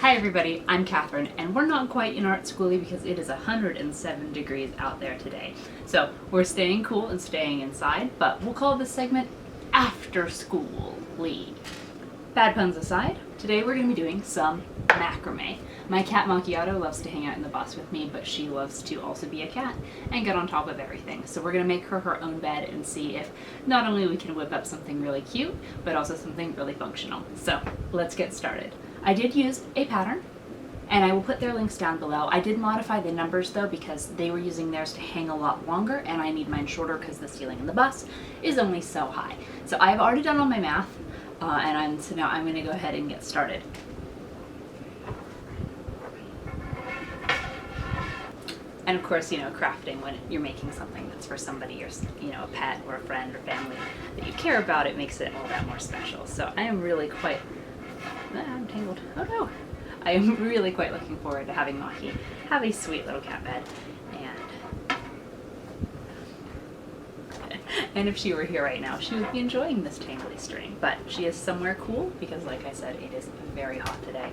Hi everybody, I'm Katherine, and we're not quite in art schoolie because it is 107 degrees out there today. So we're staying cool and staying inside, but we'll call this segment After Schoolie. Bad puns aside, today we're going to be doing some macrame. My cat Macchiato loves to hang out in the bus with me, but she loves to also be a cat and get on top of everything. So we're going to make her her own bed and see if not only we can whip up something really cute, but also something really functional. So let's get started. I did use a pattern, and I will put their links down below. I did modify the numbers though because they were using theirs to hang a lot longer, and I need mine shorter because the ceiling in the bus is only so high. So I've already done all my math, so now I'm going to go ahead and get started. And of course, crafting when you're making something that's for somebody or, a pet or a friend or family that you care about, it makes it all that more special. So I am really quite... I'm tangled. Oh no! I am really quite looking forward to having Maki have a sweet little cat bed. And if she were here right now, she would be enjoying this tangly string. But she is somewhere cool because, like I said, it is very hot today.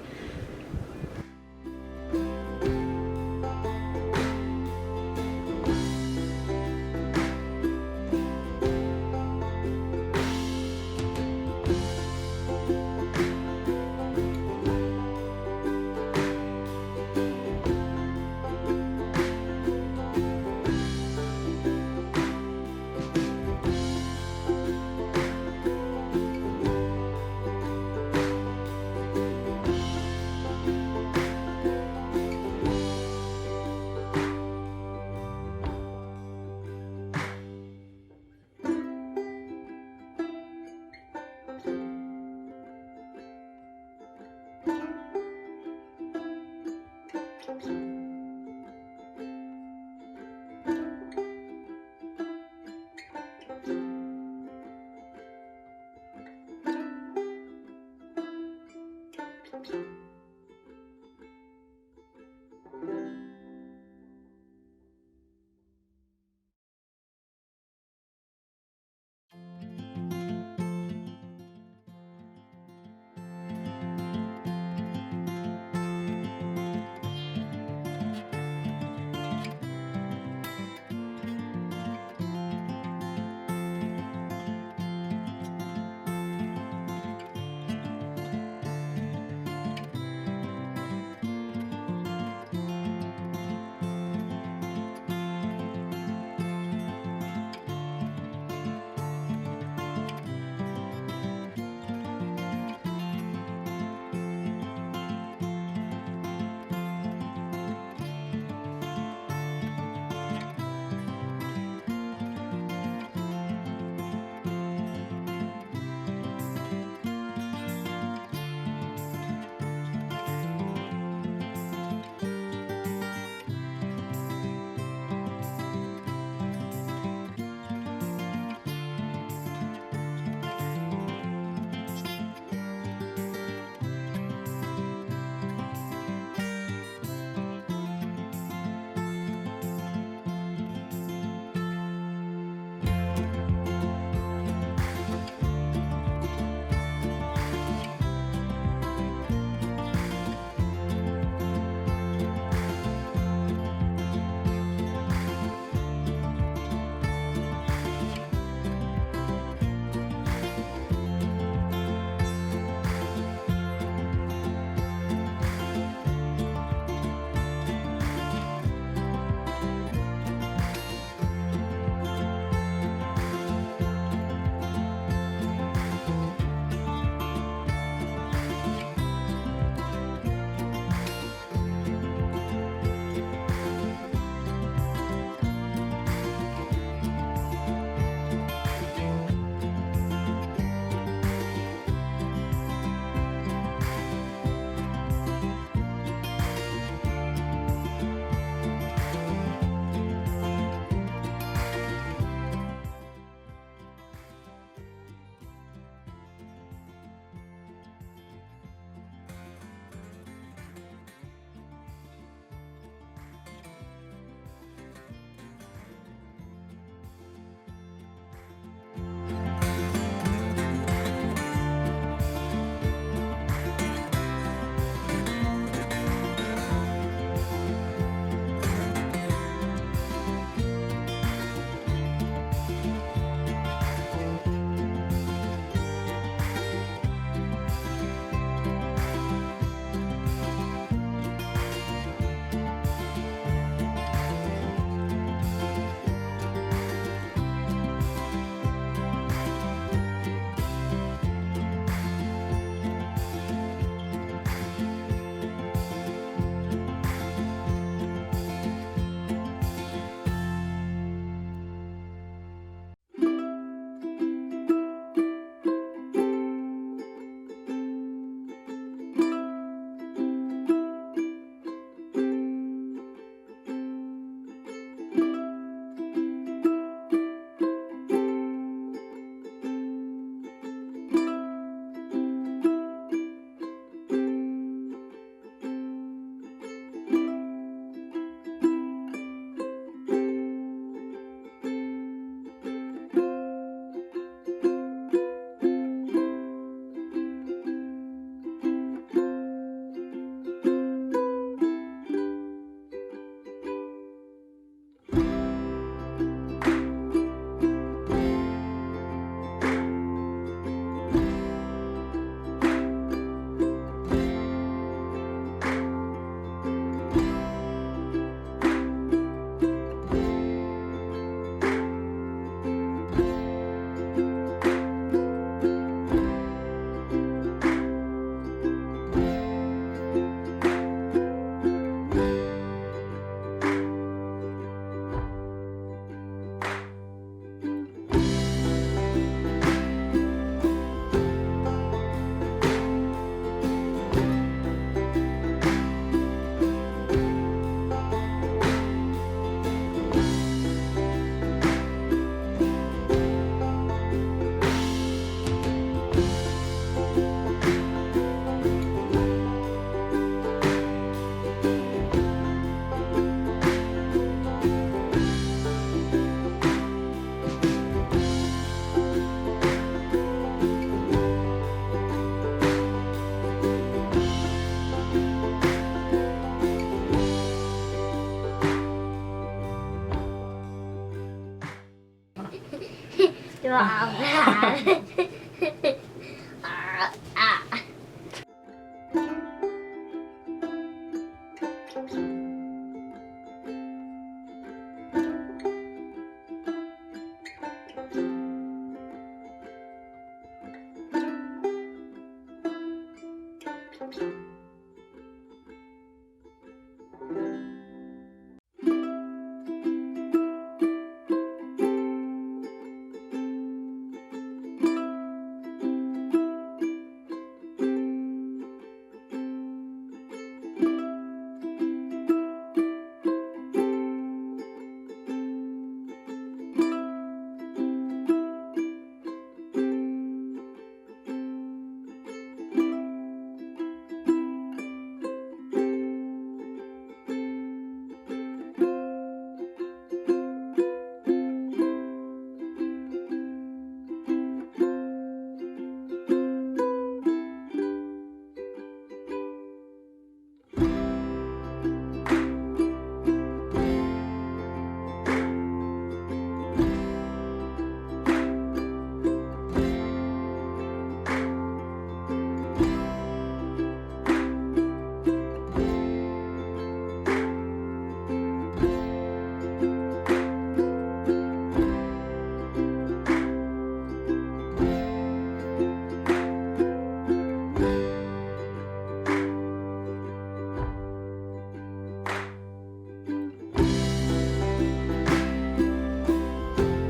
Wow.